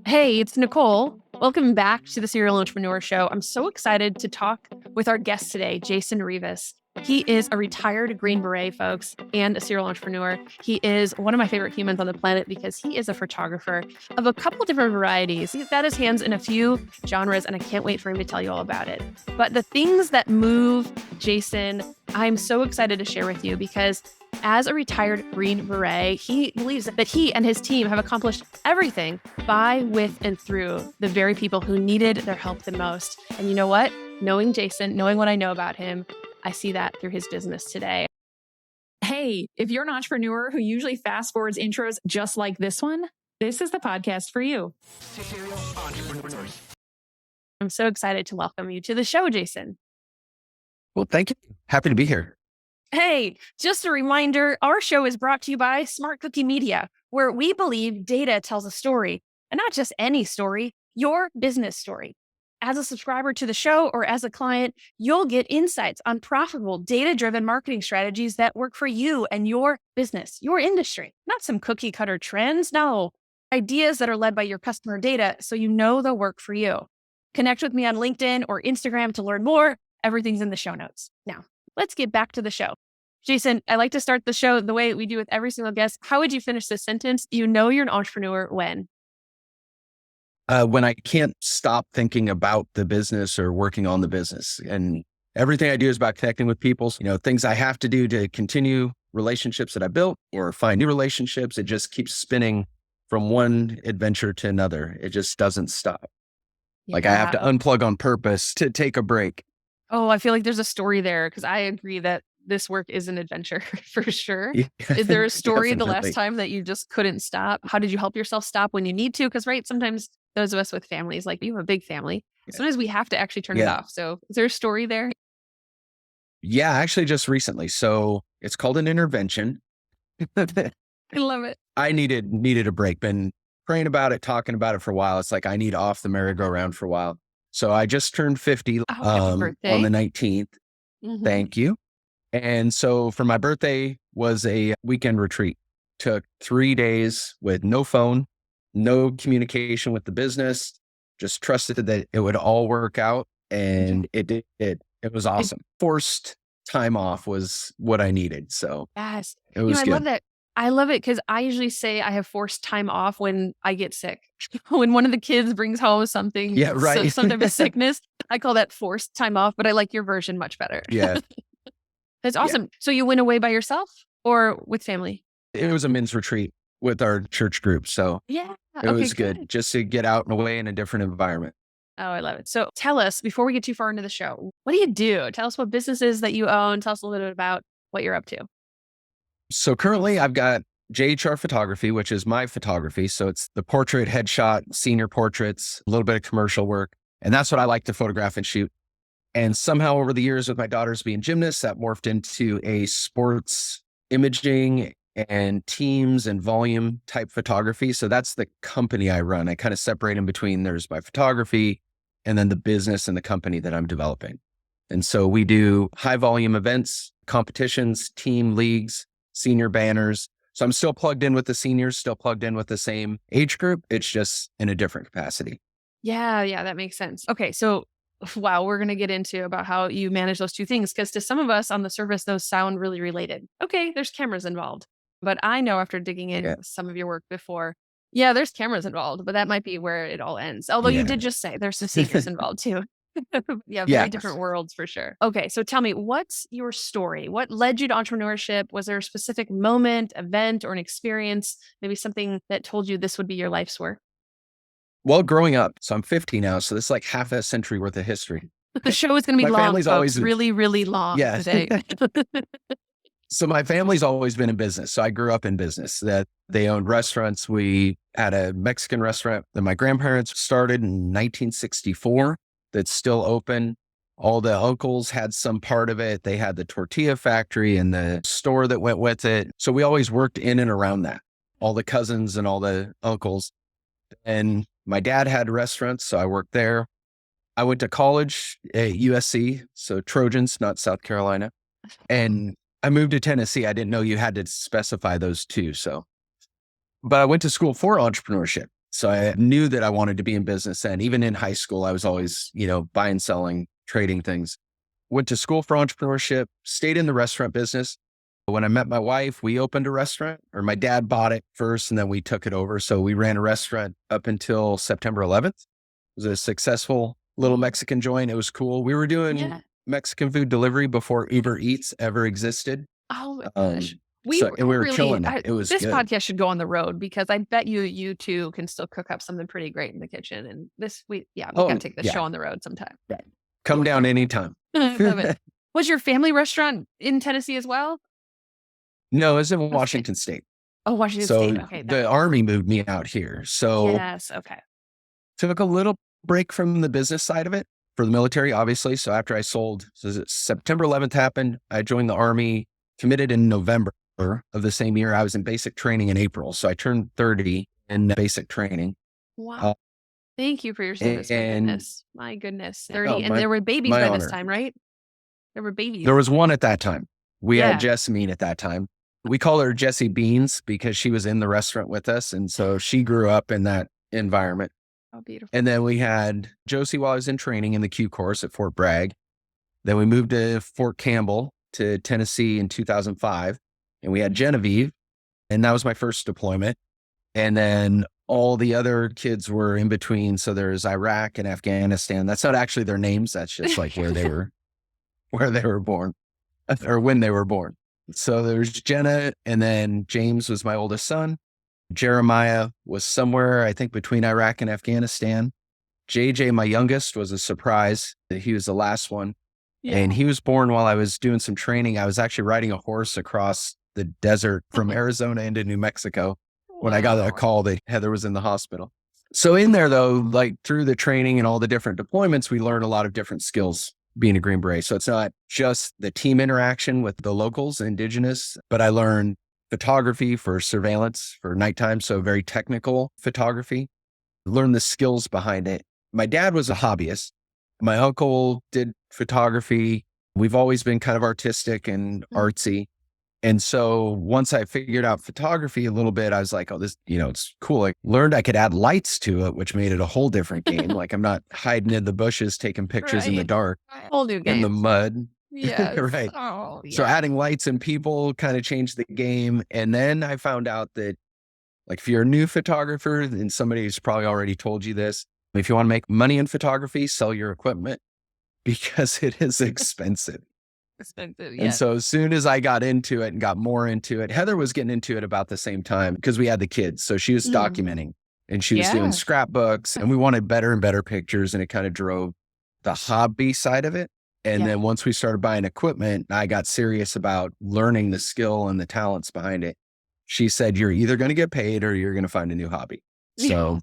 Hey, it's Nicole. Welcome back to the Serial Entrepreneur Show. I'm so excited to talk with our guest today, Jayson Rivas. He is a retired Green Beret, folks, and a serial entrepreneur. He is one of my favorite humans on the planet because he is a photographer of a couple different varieties. He's got his hands in a few genres, and I can't wait for him to tell you all about it. But the things that move Jayson, I'm so excited to share with you because as a retired Green Beret, he believes that he and his team have accomplished everything by, with, and through the very people who needed their help the most. And you know what? Knowing Jayson, knowing what I know about him, I see that through his business today. Hey, if you're an entrepreneur who usually fast forwards intros just like this one, this is the podcast for you. I'm so excited to welcome you to the show, Jayson. Well, thank you. Happy to be here. Hey, just a reminder, our show is brought to you by SmartCookie Media, where we believe data tells a story, and not just any story, your business story. As a subscriber to the show or as a client, you'll get insights on profitable, data-driven marketing strategies that work for you and your business, your industry. Not some cookie cutter trends, no. Ideas that are led by your customer data so you know they'll work for you. Connect with me on LinkedIn or Instagram to learn more. Everything's in the show notes. Now, let's get back to the show. Jayson, I like to start the show the way we do with every single guest. How would you finish this sentence? You know you're an entrepreneur when? When I can't stop thinking about the business or working on the business. And everything I do is about connecting with people. Things I have to do to continue relationships that I built or find new relationships. It just keeps spinning from one adventure to another. It just doesn't stop. Yeah. Like I have to unplug on purpose to take a break. Oh, I feel like there's a story there because I agree that this work is an adventure for sure. Yeah, is there a story the last time that you just couldn't stop? How did you help yourself stop when you need to? Because sometimes those of us with families, like you have a big family, sometimes we have to actually turn it off. So is there a story there? Yeah, actually just recently. So it's called an intervention. I love it. I needed a break. Been praying about it, talking about it for a while. It's like I need off the merry-go-round for a while. So I just turned 50 on the 19th. Mm-hmm. Thank you. And so for my birthday was a weekend retreat. Took 3 days with no phone, no communication with the business, just trusted that it would all work out. And it did. It was awesome. Forced time off was what I needed. So yes, it was good. I love that. I love it because I usually say I have forced time off when I get sick. When one of the kids brings home something, some type of sickness, I call that forced time off, but I like your version much better. Yeah. That's awesome. Yeah. So you went away by yourself or with family? It was a men's retreat with our church group. So yeah, it was good just to get out and away in a different environment. Oh, I love it. So tell us, before we get too far into the show, what do you do? Tell us what businesses that you own. Tell us a little bit about what you're up to. So currently I've got JHR Photography, which is my photography. So it's the portrait, headshot, senior portraits, a little bit of commercial work. And that's what I like to photograph and shoot. And somehow over the years with my daughters being gymnasts, that morphed into a sports imaging and teams and volume type photography. So that's the company I run. I kind of separate in between there's my photography and then the business and the company that I'm developing. And so we do high volume events, competitions, team leagues, senior banners. So I'm still plugged in with the seniors, still plugged in with the same age group. It's just in a different capacity. Yeah, that makes sense. Okay, so wow, we're going to get into about how you manage those two things because to some of us on the surface, those sound really related. Okay, there's cameras involved. But I know after digging in some of your work before, there's cameras involved, but that might be where it all ends. Although you did just say there's some seniors involved too. Very different worlds for sure. Okay, so tell me, what's your story? What led you to entrepreneurship? Was there a specific moment, event, or an experience, maybe something that told you this would be your life's work? Well, growing up, so I'm 50 now, so this is like half a century worth of history. The show is going to be long, folks, always really, really long today. So my family's always been in business. So I grew up in business. That they owned restaurants. We had a Mexican restaurant that my grandparents started in 1964 that's still open. All the uncles had some part of it. They had the tortilla factory and the store that went with it. So we always worked in and around that, all the cousins and all the uncles. And my dad had restaurants, so I worked there. I went to college at USC, so Trojans, not South Carolina. And I moved to Tennessee. I didn't know you had to specify those two. But I went to school for entrepreneurship. So I knew that I wanted to be in business. And even in high school, I was always, buying, selling, trading things. Went to school for entrepreneurship, stayed in the restaurant business. When I met my wife, we opened a restaurant, or my dad bought it first and then we took it over. So we ran a restaurant up until September 11th. It was a successful little Mexican joint. It was cool. We were doing Mexican food delivery before Uber Eats ever existed. Oh my gosh. We were killing it. It was this good. podcast should go on the road because I bet you two can still cook up something pretty great in the kitchen. And we gotta take this show on the road sometime. Right. Come down anytime. Love it. Was your family restaurant in Tennessee as well? No, it was in Washington State. Oh, Washington State. Okay. The Army moved me out here. So yes. Okay. Took a little break from the business side of it for the military, obviously. So after I sold, September 11th happened. I joined the Army, committed in November of the same year. I was in basic training in April. So I turned 30 in basic training. Wow. Thank you for your service. My goodness. 30. And there were babies by this time, right? There were babies. There was one at that time. We had Jessamine at that time. We call her Jessie Beans because she was in the restaurant with us. And so she grew up in that environment. Oh, beautiful. And then we had Josie while I was in training in the Q course at Fort Bragg. Then we moved to Fort Campbell to Tennessee in 2005. And we had Genevieve. And that was my first deployment. And then all the other kids were in between. So there's Iraq and Afghanistan. That's not actually their names. That's just like where they were born or when they were born. So there's Jenna, and then James was my oldest son. Jeremiah was somewhere, I think, between Iraq and Afghanistan. JJ, my youngest, was a surprise. He was the last one. Yeah. And he was born while I was doing some training. I was actually riding a horse across the desert from Arizona into New Mexico when I got a call that Heather was in the hospital. So in there, though, like through the training and all the different deployments, we learned a lot of different skills being a Green Beret. So it's not just the team interaction with the locals, indigenous, but I learned photography for surveillance for nighttime. So very technical photography, learned the skills behind it. My dad was a hobbyist. My uncle did photography. We've always been kind of artistic and artsy. And so once I figured out photography a little bit, I was like, oh, this, it's cool. I learned I could add lights to it, which made it a whole different game. Like I'm not hiding in the bushes, taking pictures in the dark, whole new game. In the mud. Yeah. Right. Oh, yeah. So adding lights and people kind of changed the game. And then I found out that like if you're a new photographer and somebody who's probably already told you this, if you want to make money in photography, sell your equipment because it is expensive. Expensive, And so as soon as I got into it and got more into it, Heather was getting into it about the same time because we had the kids. So she was documenting and she was doing scrapbooks and we wanted better and better pictures. And it kind of drove the hobby side of it. And then once we started buying equipment, I got serious about learning the skill and the talents behind it. She said, you're either going to get paid or you're going to find a new hobby. So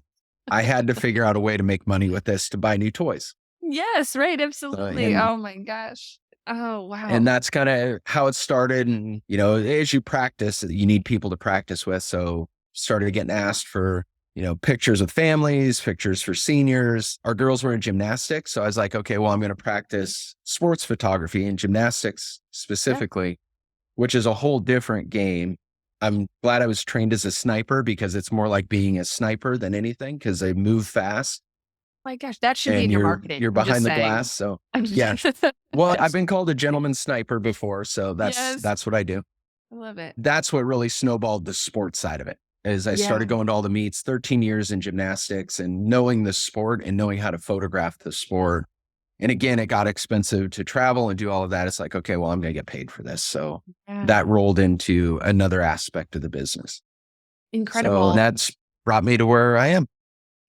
I had to figure out a way to make money with this to buy new toys. Yes, right. Absolutely. Oh my gosh. Oh, wow. And that's kind of how it started. And, as you practice, you need people to practice with. So started getting asked for, pictures with families, pictures for seniors. Our girls were in gymnastics. So I was like, okay, well, I'm going to practice sports photography and gymnastics specifically, which is a whole different game. I'm glad I was trained as a sniper because it's more like being a sniper than anything because they move fast. My gosh, that should be in your marketing. You're behind the glass. So yeah. Well, I've been called a gentleman sniper before. So that's what I do. I love it. That's what really snowballed the sports side of it is I started going to all the meets, 13 years in gymnastics and knowing the sport and knowing how to photograph the sport. And again, it got expensive to travel and do all of that. It's like, okay, well, I'm going to get paid for this. So that rolled into another aspect of the business. Incredible. So that's brought me to where I am.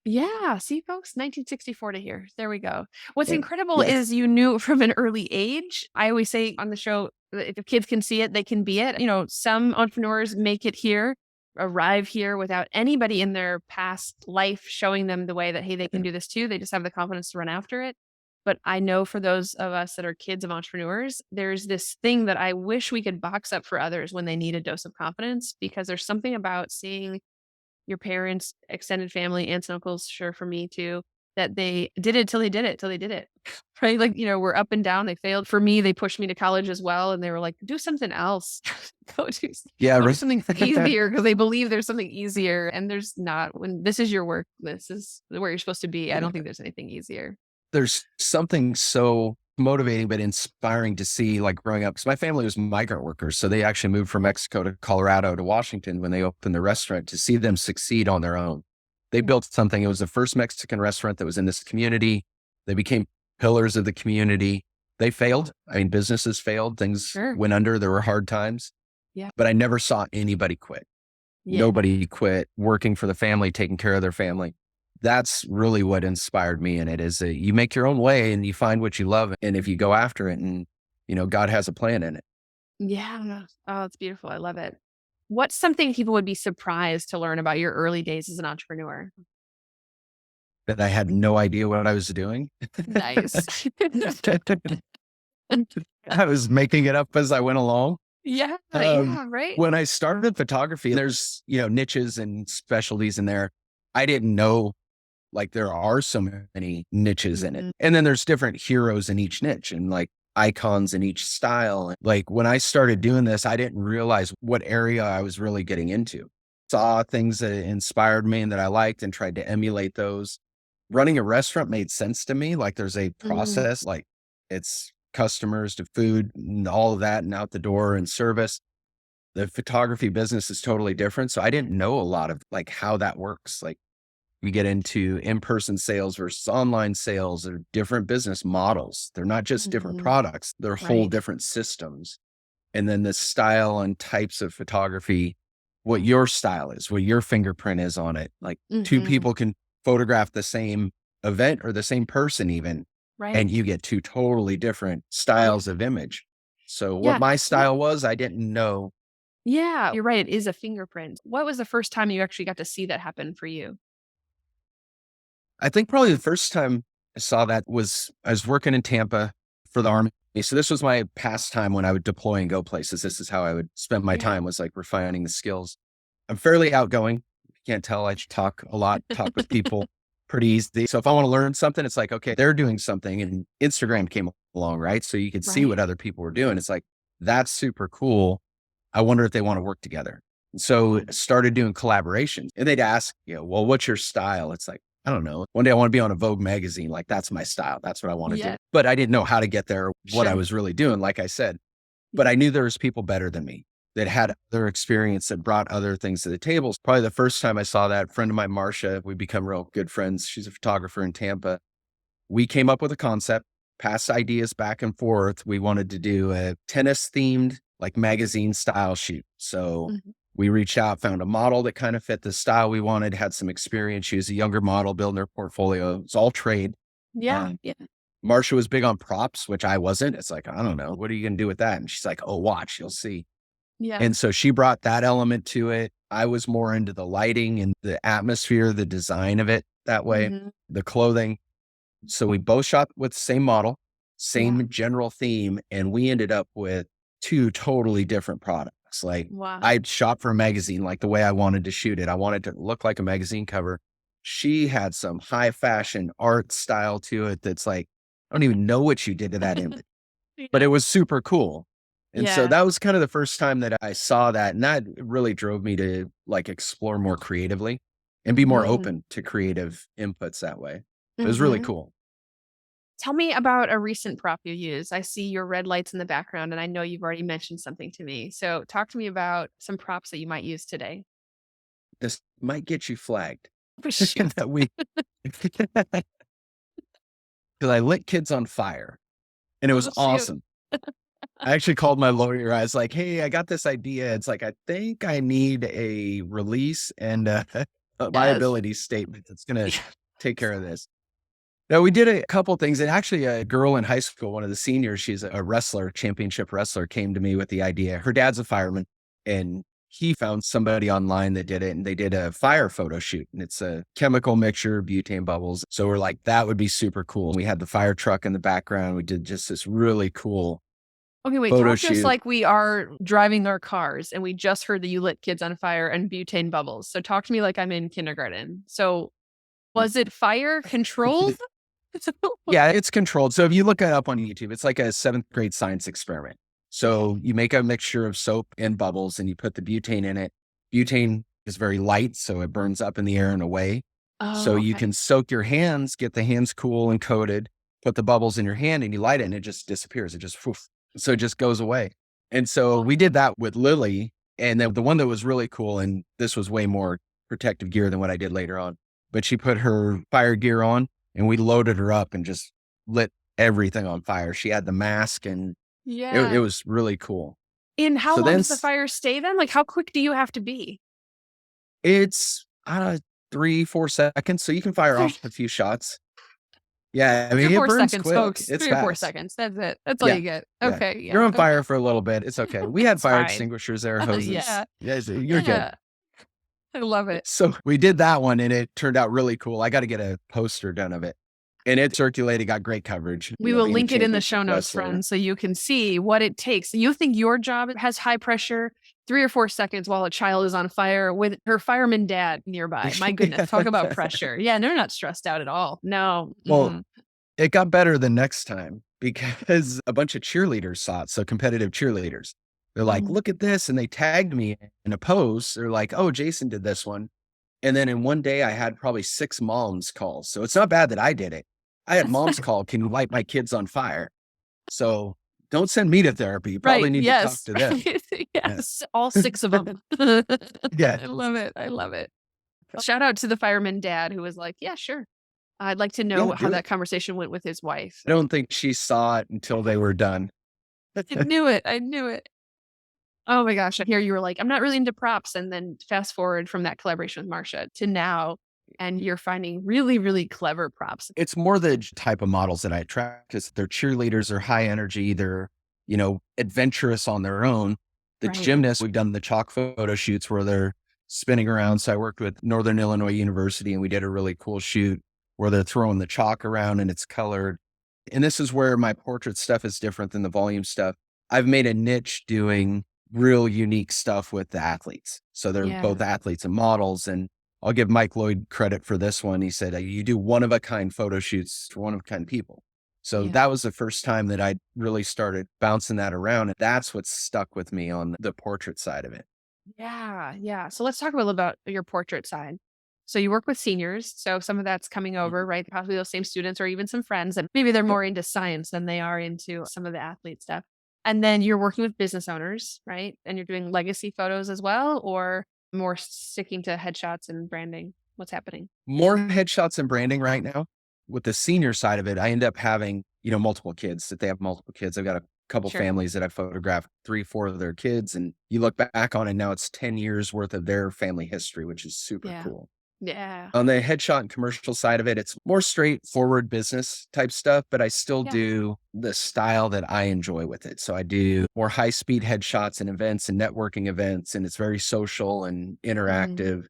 Yeah. See, folks, 1964 to here. There we go. What's incredible is you knew from an early age. I always say on the show, if kids can see it, they can be it. Some entrepreneurs make it here, arrive here without anybody in their past life showing them the way that, hey, they can do this too. They just have the confidence to run after it. But I know for those of us that are kids of entrepreneurs, there's this thing that I wish we could box up for others when they need a dose of confidence, because there's something about seeing your parents, extended family, aunts and uncles, sure, for me too, that they did it till they did it. Right? Like, we're up and down. They failed. For me, they pushed me to college as well. And they were like, do something else. Yeah. Go do something easier, because they believe there's something easier. And there's not. When this is your work, this is where you're supposed to be. I don't think there's anything easier. There's something so motivating but inspiring to see, like growing up, because my family was migrant workers. So they actually moved from Mexico to Colorado to Washington when they opened the restaurant, to see them succeed on their own. They built something. It was the first Mexican restaurant that was in this community. They became pillars of the community. They failed. I mean, businesses failed. Things went under. There were hard times. Yeah. But I never saw anybody quit. Yeah. Nobody quit working for the family, taking care of their family. That's really what inspired me in it, is that you make your own way and you find what you love. And if you go after it, and, God has a plan in it. Yeah. Oh, it's beautiful. I love it. What's something people would be surprised to learn about your early days as an entrepreneur? That I had no idea what I was doing. Nice. I was making it up as I went along. Yeah. Right. When I started photography, there's, niches and specialties in there. I didn't know, like, there are so many niches in it. And then there's different heroes in each niche, and like icons in each style. And like, when I started doing this, I didn't realize what area I was really getting into. Saw things that inspired me and that I liked and tried to emulate those. Running a restaurant made sense to me. Like, there's a process, like it's customers to food and all of that, and out the door and service. The photography business is totally different. So I didn't know a lot of like how that works. Like, you get into in-person sales versus online sales. They're different business models. They're not just different products. They're whole different systems. And then the style and types of photography, what your style is, what your fingerprint is on it. Like, two people can photograph the same event or the same person even, and you get two totally different styles of image. So what my style was, I didn't know. Yeah, you're right. It is a fingerprint. What was the first time you actually got to see that happen for you? I think probably the first time I saw that was, I was working in Tampa for the Army. So this was my pastime when I would deploy and go places. This is how I would spend my time, was like refining the skills. I'm fairly outgoing. You can't tell. I talk a lot, talk with people pretty easy. So if I want to learn something, it's like, okay, they're doing something, and Instagram came along, right? So you could see what other people were doing. It's like, that's super cool. I wonder if they want to work together. And so started doing collaborations, and they'd ask, well, what's your style? It's like, I don't know. One day I want to be on a Vogue magazine. Like, that's my style. That's what I want to do. But I didn't know how to get there, what I was really doing, like I said. But I knew there was people better than me that had other experience, that brought other things to the table. Probably the first time I saw that, a friend of mine, Marcia, we become real good friends. She's a photographer in Tampa. We came up with a concept, passed ideas back and forth. We wanted to do a tennis themed, like magazine style shoot. So we reached out, found a model that kind of fit the style we wanted, had some experience. She was a younger model, building her portfolio. It's all trade. Marcia was big on props, which I wasn't. It's like, I don't know. What are you going to do with that? And she's like, oh, watch, you'll see. And so she brought that element to it. I was more into the lighting and the atmosphere, the design of it that way, the clothing. So we both shot with the same model, same general theme. And we ended up with two totally different products. Like, I shot for a magazine, like the way I wanted to shoot it. I wanted to look like a magazine cover. She had some high fashion art style to it. That's like, I don't even know what you did to that image, but it was super cool. And so that was kind of the first time that I saw that. And that really drove me to like explore more creatively and be more open to creative inputs that way. It was really cool. Tell me about a recent prop you use. I see your red lights in the background, and I know you've already mentioned something to me. So talk to me about some props that you might use today. This might get you flagged. Shoot. That we, because I lit kids on fire, and it was awesome. I actually called my lawyer. I was like, hey, I got this idea. It's like, I think I need a release and a liability statement that's going to take care of this. No, we did a couple things. And actually, a girl in high school, one of the seniors, she's a wrestler, championship wrestler, came to me with the idea. Her dad's a fireman, and he found somebody online that did it, and they did a fire photo shoot. And it's a chemical mixture, butane bubbles. So we're like, that would be super cool. We had the fire truck in the background. We did just this really cool wait, talk to us like we are driving our cars, and we just heard that you lit kids on fire and butane bubbles. So talk to me like I'm in kindergarten. So Was it fire controlled? Yeah, it's controlled. So if you look it up on YouTube, it's like a 7th grade science experiment. So you make a mixture of soap and bubbles and you put the butane in it. Butane is very light, so it burns up in the air and away. So Oh, you okay. can soak your hands, get the hands cool and coated, put the bubbles in your hand and you light it and it just disappears. It just, poof. So it just goes away. And so we did that with Lily. And then the one that was really cool, and this was way more protective gear than what I did later on, but she put her fire gear on and we loaded her up and just lit everything on fire. She had the mask and Yeah. it was really cool. And how So long then does the fire stay then? Like, how quick do you have to be? it's 3-4 seconds. So you can fire off a few shots. Yeah. I mean, 3 or it 4 burns seconds, quick. folks. It's 3 or 4 fast. seconds. That's it. That's all Yeah. you get. Yeah. Okay. Yeah. You're on Okay. fire for a little bit. It's okay. We had It's fire fine. extinguishers there, hoses. Yeah. Yeah, so you're good. I love it. So we did that one and it turned out really cool. I got to get a poster done of it. And it circulated, got great coverage. We will being a link it in the championship show notes, wrestler. friends, so you can see what it takes. You think your job has high pressure? 3 or 4 seconds while a child is on fire with her fireman dad nearby. My goodness, talk about pressure. Yeah, they're not stressed out at all. No. Well, it got better the next time because a bunch of cheerleaders saw it. So competitive cheerleaders. They're like, look at this. And they tagged me in a post. They're like, oh, Jayson did this one. And then in one day I had probably 6 moms calls. So it's not bad that I did it. I had moms call, can you light my kids on fire? So don't send me to therapy. You probably need to talk to them. Yes, all 6 of them. Yeah. I love it. I love it. Shout out to the fireman dad who was like, yeah, sure. I'd like to know Yeah, how do that it. conversation went with his wife. I don't think she saw it until they were done. I knew it. I knew it. Oh my gosh. Here you were like, I'm not really into props. And then fast forward from that collaboration with Marsha to now, and you're finding really, really clever props. It's more the type of models that I attract because they're cheerleaders, they're high energy, they're, adventurous on their own. The Right. gymnasts, we've done the chalk photo shoots where they're spinning around. So I worked with Northern Illinois University and we did a really cool shoot where they're throwing the chalk around and it's colored. And this is where my portrait stuff is different than the volume stuff. I've made a niche doing real unique stuff with the athletes. So they're Yeah. both athletes and models. And I'll give Mike Lloyd credit for this one. He said, you do one of a kind photo shoots for one of a kind people. So Yeah. that was the first time that I really started bouncing that around. And that's what stuck with me on the portrait side of it. Yeah. Yeah. So let's talk a little about your portrait side. So you work with seniors. So some of that's coming over, right? Possibly those same students or even some friends, and maybe they're more into science than they are into some of the athlete stuff. And then you're working with business owners, right? And you're doing legacy photos as well, or more sticking to headshots and branding? What's happening? More headshots and branding right now. With the senior side of it, I end up having, multiple kids that they have multiple kids. I've got a couple Sure. families that I photographed 3-4 of their kids. And you look back on it now, it's 10 years worth of their family history, which is super Yeah. cool. Yeah. On the headshot and commercial side of it, it's more straightforward business type stuff, but I still Yeah. do the style that I enjoy with it. So I do more high speed headshots and events and networking events, and it's very social and interactive.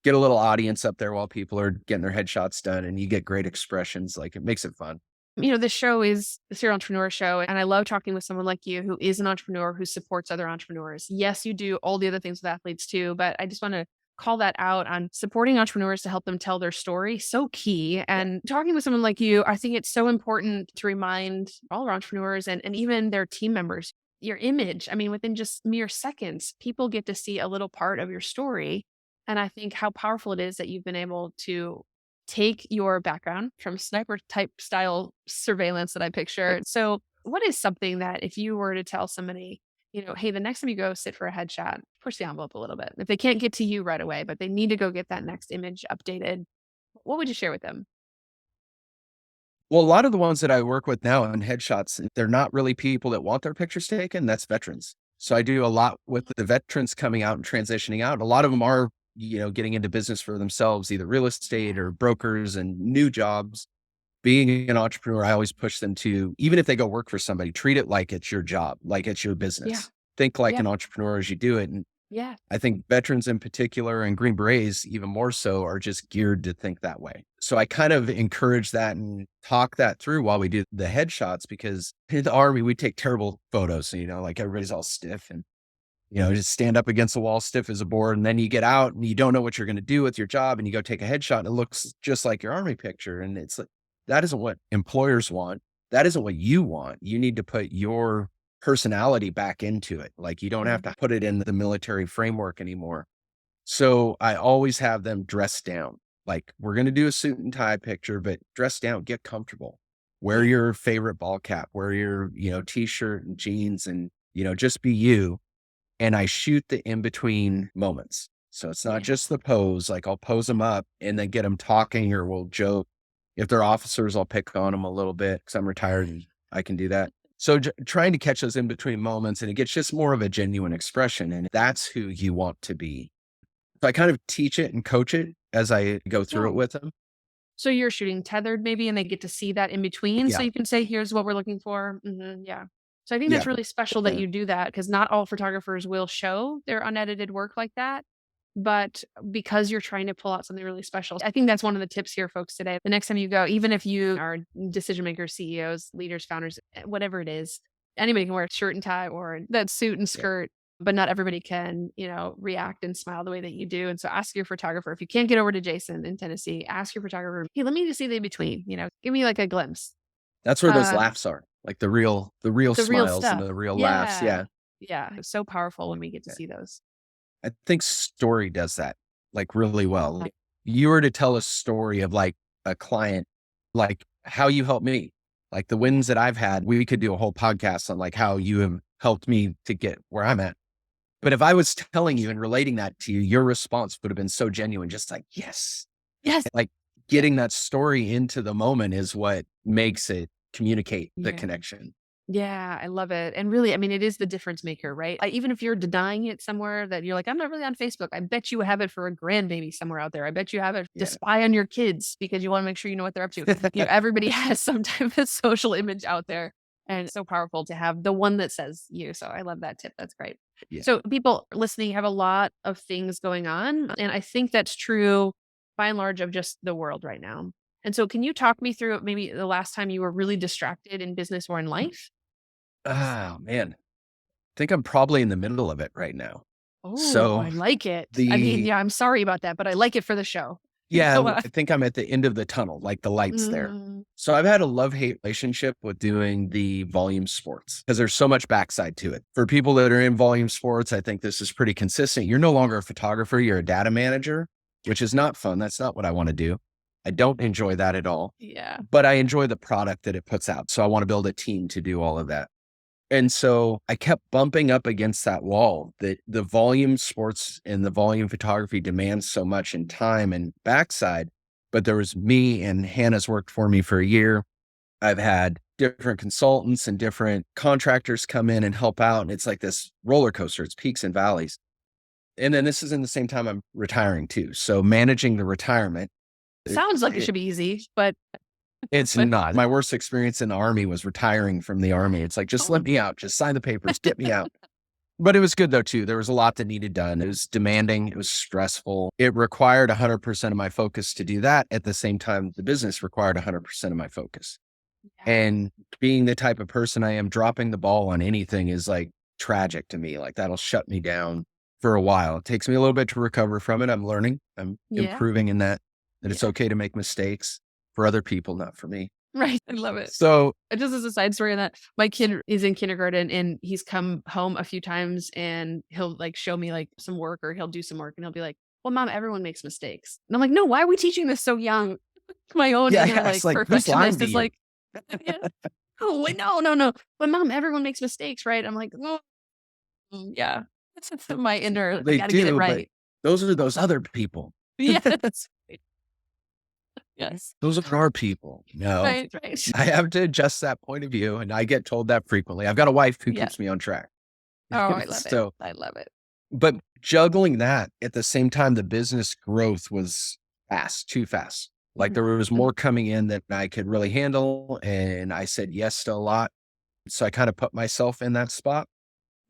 Get a little audience up there while people are getting their headshots done, and you get great expressions. Like it makes it fun. This show is the Serial Entrepreneur Show. And I love talking with someone like you who is an entrepreneur who supports other entrepreneurs. Yes, you do all the other things with athletes too, but I just want to call that out on supporting entrepreneurs to help them tell their story. So key. And talking with someone like you, I think it's so important to remind all our entrepreneurs and even their team members, your image. I mean, within just mere seconds, people get to see a little part of your story. And I think how powerful it is that you've been able to take your background from sniper type style surveillance that I picture. So what is something that if you were to tell somebody, hey, the next time you go sit for a headshot, push the envelope a little bit. If they can't get to you right away, but they need to go get that next image updated, what would you share with them? Well, a lot of the ones that I work with now on headshots, they're not really people that want their pictures taken. That's veterans. So I do a lot with the veterans coming out and transitioning out. A lot of them are, getting into business for themselves, either real estate or brokers and new jobs. Being an entrepreneur, I always push them to, even if they go work for somebody, treat it like it's your job, like it's your business. Yeah. Think like Yeah. an entrepreneur as you do it. And Yeah. I think veterans in particular and Green Berets even more so are just geared to think that way. So I kind of encourage that and talk that through while we do the headshots, because in the Army, we take terrible photos, like everybody's all stiff and just stand up against the wall, stiff as a board. And then you get out and you don't know what you're going to do with your job. And you go take a headshot and it looks just like your Army picture. And it's like, that isn't what employers want. That isn't what you want. You need to put your personality back into it. Like you don't have to put it in the military framework anymore. So I always have them dress down. Like we're going to do a suit and tie picture, but dress down, get comfortable. Wear your favorite ball cap, wear your, t-shirt and jeans and, just be you. And I shoot the in-between moments. So it's not just the pose, like I'll pose them up and then get them talking or we'll joke. If they're officers, I'll pick on them a little bit because I'm retired and I can do that. So trying to catch those in-between moments and it gets just more of a genuine expression. And that's who you want to be. So I kind of teach it and coach it as I go through it with them. So you're shooting tethered maybe, and they get to see that in between. So you can say, here's what we're looking for. Yeah. So I think that's really special that you do that because not all photographers will show their unedited work like that. But because you're trying to pull out something really special, I think that's one of the tips here, folks, today. The next time you go, even if you are decision makers, CEOs, leaders, founders, whatever it is, anybody can wear a shirt and tie or that suit and skirt. But not everybody can, react and smile the way that you do. And so ask your photographer, if you can't get over to Jayson in Tennessee, ask your photographer, hey, let me just see the in-between, give me like a glimpse. That's where those laughs are, like the real smiles and the real laughs. Yeah. Yeah. It's so powerful when we get to see those. I think story does that like really well. Like, you were to tell a story of like a client, like how you helped me, like the wins that I've had, we could do a whole podcast on like how you have helped me to get where I'm at. But if I was telling you and relating that to you, your response would have been so genuine, just like, yes. Like getting that story into the moment is what makes it communicate the connection. Yeah, I love it. And really, I mean, it is the difference maker, right? Even if you're denying it somewhere that you're like, I'm not really on Facebook. I bet you have it for a grandbaby somewhere out there. I bet you have it to spy on your kids because you want to make sure you know what they're up to. Everybody has some type of social image out there. And it's so powerful to have the one that says you. So I love that tip. That's great. So people listening have a lot of things going on. And I think that's true by and large of just the world right now. And so can you talk me through maybe the last time you were really distracted in business or in life? Oh, man. I think I'm probably in the middle of it right now. Oh, so I like it. I'm sorry about that, but I like it for the show. Yeah, I think I'm at the end of the tunnel, like the light's there. So I've had a love-hate relationship with doing the volume sports because there's so much backside to it. For people that are in volume sports, I think this is pretty consistent. You're no longer a photographer, you're a data manager, which is not fun. That's not what I want to do. I don't enjoy that at all. Yeah. But I enjoy the product that it puts out. So I want to build a team to do all of that. And so I kept bumping up against that wall that the volume sports and the volume photography demands so much in time and backside. But there was me and Hannah's worked for me for a year. I've had different consultants and different contractors come in and help out. And it's like this roller coaster. It's peaks and valleys. And then this is in the same time I'm retiring too. So managing the retirement. Sounds like it should be easy, but it's not. My worst experience in the Army was retiring from the Army. It's like, just let me out, just sign the papers, get me out. But it was good though, too. There was a lot that needed done. It was demanding. It was stressful. It required 100% of my focus to do that. At the same time, the business required 100% of my focus. And being the type of person I am, dropping the ball on anything is like tragic to me. Like that'll shut me down for a while. It takes me a little bit to recover from it. I'm learning. I'm improving in that it's okay to make mistakes. For other people, not for me. Right. I love it. So just as a side story on that, my kid is in kindergarten and he's come home a few times and he'll like show me like some work or he'll do some work and he'll be like, well, Mom, everyone makes mistakes. And I'm like, no, why are we teaching this so young? My own perfectionist is like, oh, wait, no. But Mom, everyone makes mistakes, right? I'm like, oh, yeah. That's my inner, I gotta get it right. Those are those other people. Yeah, that's right. Yes. Those are our people. No, right. I have to adjust that point of view. And I get told that frequently. I've got a wife who keeps me on track. Oh, I love it. I love it. But juggling that at the same time, the business growth was too fast. Like there was more coming in that I could really handle. And I said yes to a lot. So I kind of put myself in that spot,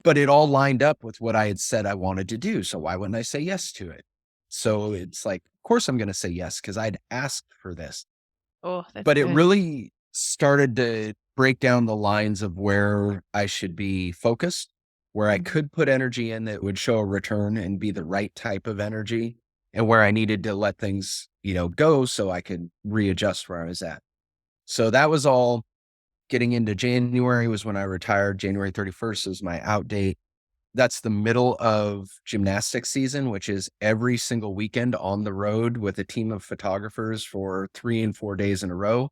but it all lined up with what I had said I wanted to do. So why wouldn't I say yes to it? So it's like, of course I'm going to say yes because I'd asked for this. Oh, that's but good. It really started to break down the lines of where I should be focused where I could put energy in that would show a return and be the right type of energy, and where I needed to let things, go so I could readjust where I was at. So that was all. Getting into January was when I retired. January 31st was my out date. That's the middle of gymnastics season, which is every single weekend on the road with a team of photographers for 3 and 4 days in a row.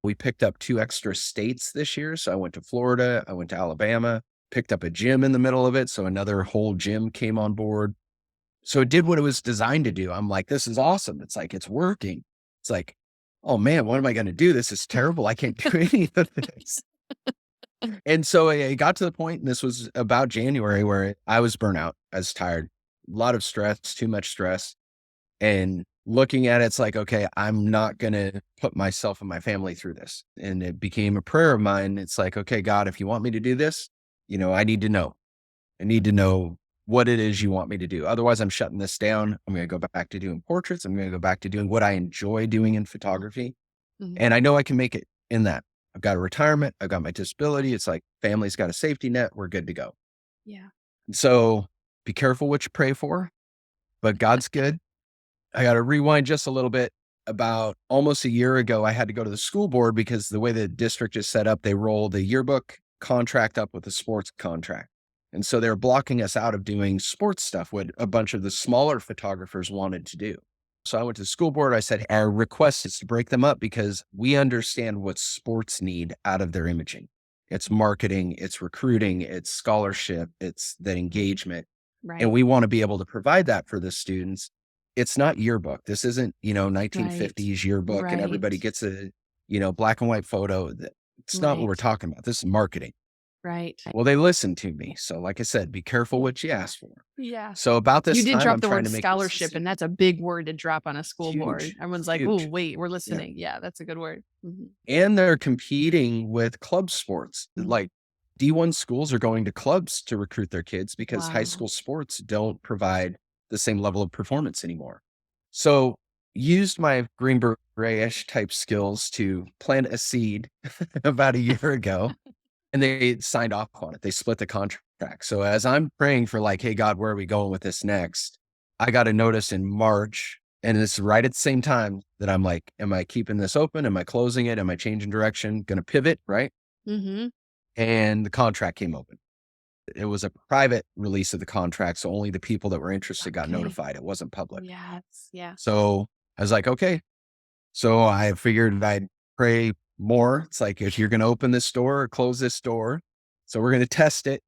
We picked up 2 extra states this year. So I went to Florida, I went to Alabama, picked up a gym in the middle of it. So another whole gym came on board. So it did what it was designed to do. I'm like, this is awesome. It's like, it's working. It's like, oh man, what am I going to do? This is terrible. I can't do any of this. And so it got to the point, and this was about January, where I was burnt out. I was tired, a lot of stress, too much stress. And looking at it, it's like, okay, I'm not going to put myself and my family through this. And it became a prayer of mine. It's like, okay, God, if you want me to do this, I need to know. I need to know what it is you want me to do. Otherwise, I'm shutting this down. I'm going to go back to doing portraits. I'm going to go back to doing what I enjoy doing in photography. Mhm. And I know I can make it in that. I've got a retirement. I've got my disability. It's like family's got a safety net. We're good to go. Yeah. So be careful what you pray for, but God's good. I got to rewind just a little bit. About almost a year ago, I had to go to the school board because the way the district is set up, they roll the yearbook contract up with the sports contract. And so they're blocking us out of doing sports stuff, what a bunch of the smaller photographers wanted to do. So I went to the school board. I said, our request is to break them up because we understand what sports need out of their imaging. It's marketing, it's recruiting, it's scholarship, it's the engagement. Right. And we want to be able to provide that for the students. It's not yearbook. This isn't, 1950s yearbook and everybody Right. gets a, black and white photo. It's not what we're Right. talking about. This is marketing. Right. Well, they listened to me. So like I said, be careful what you ask for. Yeah. So about this You did time, drop I'm the trying word to make scholarship, and that's a big word to drop on a school board. huge, Everyone's like, huge. oh, wait, we're Yeah. listening. Yeah, that's a good word. Mhm. And they're competing with club sports. Mhm. Like D1 schools are going to clubs to recruit their kids because high Wow. school sports don't provide the same level of performance anymore. So used my Green Beret-ish type skills to plant a seed about a year ago, and they signed off on it. They split the contract. So as I'm praying for like, hey, God, where are we going with this next? I got a notice in March, and it's right at the same time that I'm like, am I keeping this open? Am I closing it? Am I changing direction? Going to pivot, right? Mm-hmm. And the contract came open. It was a private release of the contract, so only the people that were interested got Okay. notified. It wasn't public. Yes. Yeah. So I was like, okay. So I figured I'd pray more. It's like, if you're going to open this door or close this door, so we're going to test it.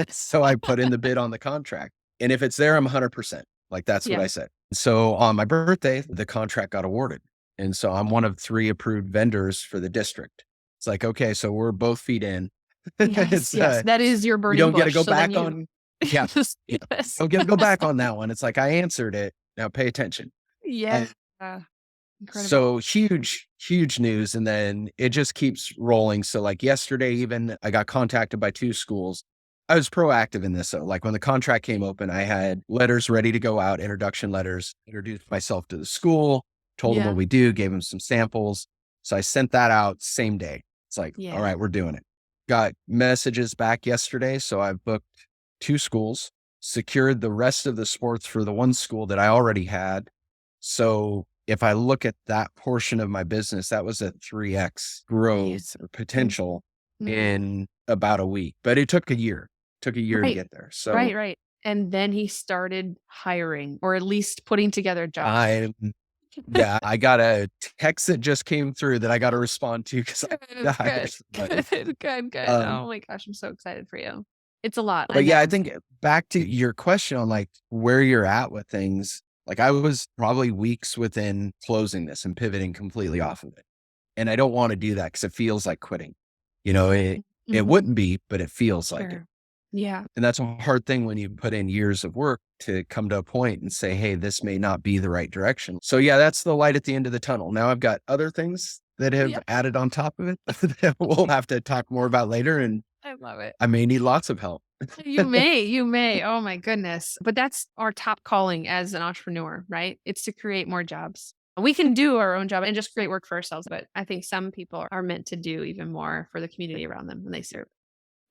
So I put in the bid on the contract. And if it's there, I'm 100%. Like, that's what Yeah. I said. So on my birthday, the contract got awarded. And so I'm one of 3 approved vendors for the district. It's like, okay, so we're both feet in. Yes. It's, Yes. That is your you burning don't get to bush. go So then back on. Yeah. Yeah. Yes. Don't get to go back on that one. It's like, I answered it. Now pay attention. Yeah. Incredible. So huge news. And then it just keeps rolling. So like yesterday, even I got contacted by 2 schools. I was proactive in this. So like when the contract came open, I had letters ready to go out, introduction letters, introduced myself to the school, told them Yeah. what we do, gave them some samples. So I sent that out same day. It's like, Yeah. all right, we're doing it. Got messages back yesterday. So I've booked 2 schools, secured the rest of the sports for the 1 school that I already had. So if I look at that portion of my business, that was a 3x growth or potential Mhm. in about a week, but it took a year. Took a year to Right. get there. So Right. And then he started hiring, or at least putting together jobs. I got a text that just came through that I got to respond to because I had to hire somebody. Good. Um, Oh my gosh, I'm so excited for you. It's a lot. I But yeah, I know. think back to your question on like where you're at with things, like I was probably weeks within closing this and pivoting completely off of it. And I don't want to do that because it feels like quitting. It Mhm. wouldn't be, but it feels like it. Sure. Yeah. And that's a hard thing when you put in years of work to come to a point and say, hey, this may not be the right direction. So yeah, that's the light at the end of the tunnel. Now I've got other things that have Yeah. added on top of it that we'll have to talk more about later. And I love it. I may need lots of help. You may. Oh my goodness. But that's our top calling as an entrepreneur, right? It's to create more jobs. We can do our own job and just create work for ourselves. But I think some people are meant to do even more for the community around them when they serve.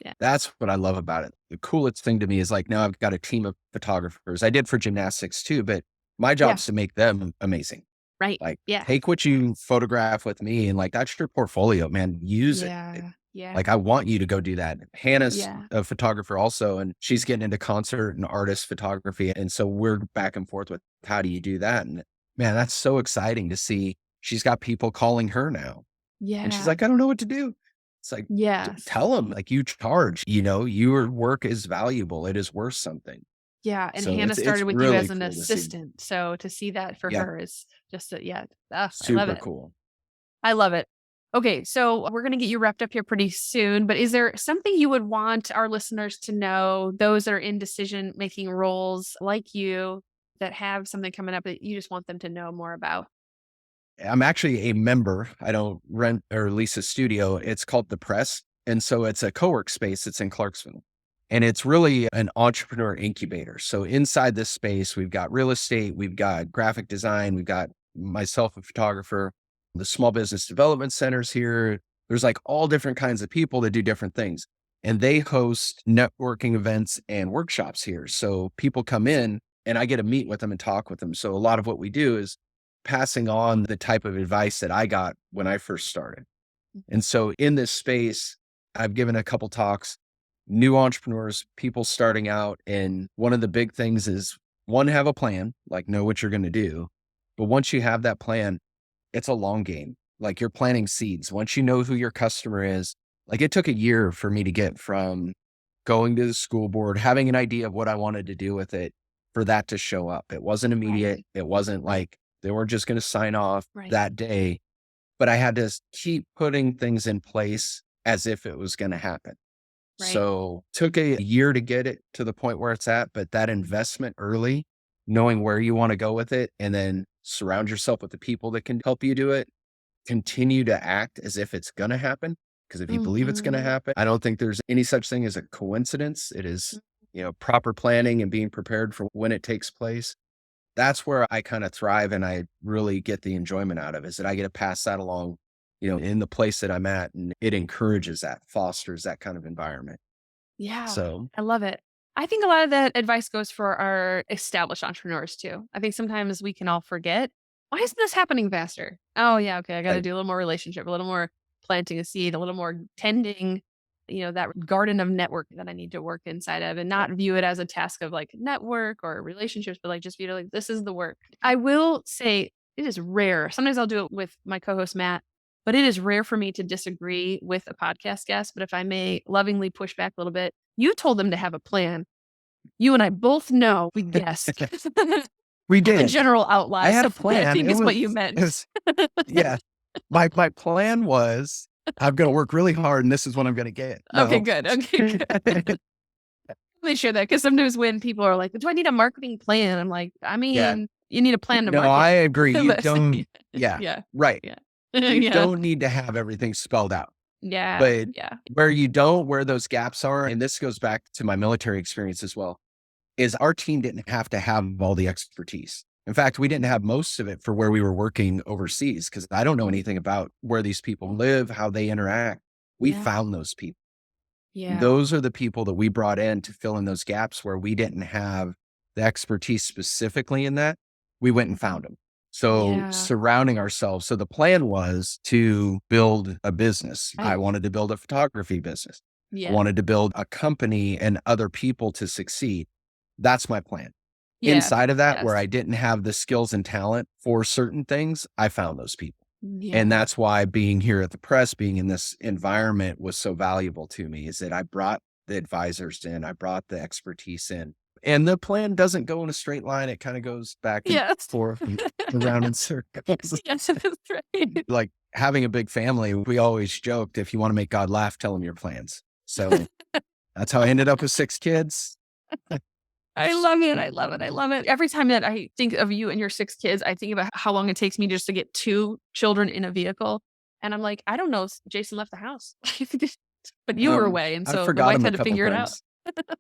Yeah. That's what I love about it. The coolest thing to me is like, now I've got a team of photographers. I did for gymnastics too, but my Yeah. job's to make them amazing. Right. Like, Yeah. take what you photograph with me and like, that's your portfolio, man. Use it. Yeah. Yeah. Like, I want you to go do that. Hannah's Yeah. a photographer also, and she's getting into concert and artist photography. And so we're back and forth with how do you do that? And man, that's so exciting to see. She's got people calling her now. And she's Yeah. like, I don't know what to do. It's like, Yes. tell them, like, you charge, your work is valuable. It is worth something. Yeah. And So Hannah it's started with you really as an cool to see. assistant. So to see that for Yeah, her is just I love super it. cool. I love it. Okay, so we're going to get you wrapped up here pretty soon, but is there something you would want our listeners to know, those that are in decision-making roles like you that have something coming up that you just want them to know more about? I'm actually a member. I don't rent or lease a studio. It's called The Press. And so it's a co-work space. It's in Clarksville. And it's really an entrepreneur incubator. So inside this space, we've got real estate, we've got graphic design, we've got myself, a photographer, the small business development centers here. There's like all different kinds of people that do different things. And they host networking events and workshops here. So people come in and I get to meet with them and talk with them. So a lot of what we do is passing on the type of advice that I got when I first started. And so in this space, I've given a couple talks, new entrepreneurs, people starting out. And one of the big things is one, have a plan, like know what you're going to do. But once you have that plan, it's a long game. Like, you're planting seeds. Once you know who your customer is, like, it took a year for me to get from going to the school board, having an idea of what I wanted to do with it, for that to show up. It wasn't immediate. Right. It wasn't like they weren't just going to sign off Right. that day, but I had to keep putting things in place as if it was going to happen. Right. So took a year to get it to the point where it's at, but that investment early, knowing where you want to go with it, and then surround yourself with the people that can help you do it, continue to act as if it's going to happen. Because if you believe it's going to Mhm. happen, I don't think there's any such thing as a coincidence. It is, proper planning and being prepared for when it takes place. That's where I kind of thrive and I really get the enjoyment out of it, is that I get to pass that along, in the place that I'm at, and it encourages that, fosters that kind of environment. Yeah, So I love it. I think a lot of that advice goes for our established entrepreneurs too. I think sometimes we can all forget, why isn't this happening faster? Oh, yeah, okay, I got to I, do a little more relationship, a little more planting a seed, a little more tending, that garden of network that I need to work inside of, and not view it as a task of like network or relationships, but like just view it like this is the work. I will say it is rare. Sometimes I'll do it with my co-host Matt, but it is rare for me to disagree with a podcast guest. But if I may lovingly push back a little bit, you told them to have a plan. You and I both know we guessed we the did. general I outline. had So a plan. I think It it's what was, you it meant. was, yeah. My plan was, I'm going to work really hard and this is what I'm going to get. Okay, No. good. Okay, good. Let me share that, because sometimes when people are like, "Do I need a marketing plan?" I'm like, I Yeah. mean, you need a plan to No, market. I agree. You But- don't. Yeah. yeah, Right. yeah, You yeah, don't need to have everything spelled out. yeah, But yeah, where those gaps are, and this goes back to my military experience as well, is our team didn't have to have all the expertise. In fact, we didn't have most of it for where we were working overseas, because I don't know anything about where these people live, how they interact. We Yeah. found those people. yeah. Those are the people that we brought in to fill in those gaps where we didn't have the expertise specifically in that. We went and found them. So Yeah. surrounding ourselves. So the plan was to build a business. I Right. wanted to build a photography business. Yeah. I wanted to build a company and other people to succeed. That's my plan. Yeah. Inside of that, where Yes. I didn't have the skills and talent for certain things, I found those people. Yeah. And that's why being here at the press, being in this environment was so valuable to me, is that I brought the advisors in, I brought the expertise in. And the plan doesn't go in a straight line. It kind of goes back and Yes. forth and around in circles. Yes, that's right. Like having a big family, we always joked, if you want to make God laugh, tell him your plans. So that's how I ended up with 6 kids. I love it. I love it. I love it. Every time that I think of you and your 6 kids, I think about how long it takes me just to get 2 children in a vehicle. And I'm like, I don't know. Jason left the house, but you were away. And I so the forgot wife him a had to couple figure it out. times.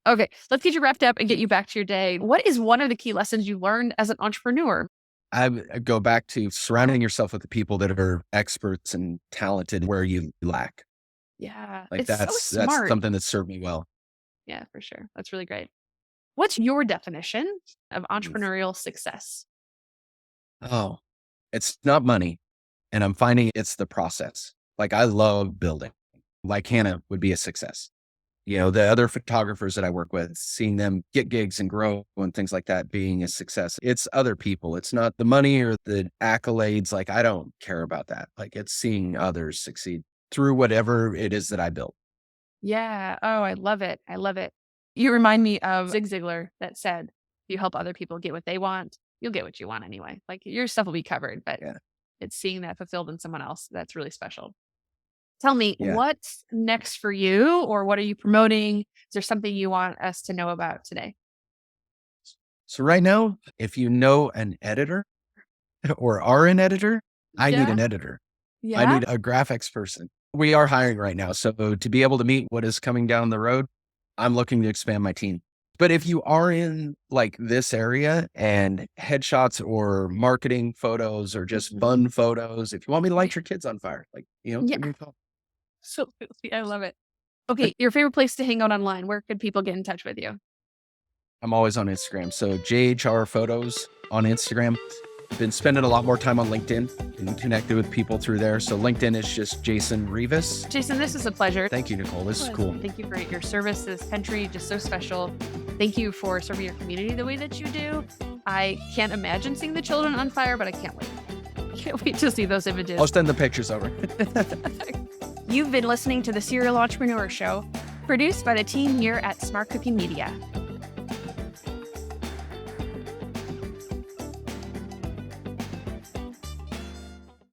Okay, let's get you wrapped up and get you back to your day. What is one of the key lessons you learned as an entrepreneur? I go back to surrounding yourself with the people that are experts and talented where you lack. Yeah. Like It's so that's smart. something that served me well. Yeah, for sure. That's really great. What's your definition of Mm. entrepreneurial success? Oh, it's not money. And I'm finding it's the process. Like I love building. Like Hannah would be a success. You know, the other photographers that I work with, seeing them get gigs and grow and things like that being a success. It's other people. It's not the money or the accolades. Like I don't care about that. Like it's seeing others succeed through whatever it is that I built. Yeah. Oh, I love it. I love it. You remind me of Zig Ziglar that said, if you help other people get what they want, you'll get what you want anyway. Like your stuff will be covered, but Yeah. it's seeing that fulfilled in someone else. That's really special. Tell me, Yeah. what's next for you, or what are you promoting? Is there something you want us to know about today? So right now, if you know an editor or are an editor, I need Yeah. an editor. I Yeah. need a graphics person. We are hiring right now. So to be able to meet what is coming down the road, I'm looking to expand my team. But if you are in like this area and headshots or marketing photos or just fun photos, if you want me to light your kids on fire, like, Yeah. give me a call. Absolutely. I love it. Okay. Your favorite place to hang out online. Where could people get in touch with you? I'm always on Instagram. So JHR Photos on Instagram. Been spending a lot more time on LinkedIn and connected with people through there. So LinkedIn is just Jayson Rivas. Jayson, this is a pleasure. Thank you, Nicole. This is cool. Thank you for your service to this country. Just so special. Thank you for serving your community the way that you do. I can't imagine seeing the children on fire, but I can't wait. Can't wait to see those images. I'll send the pictures over. You've been listening to the Serial Entrepreneur Show, produced by the team here at SmartCookie Media.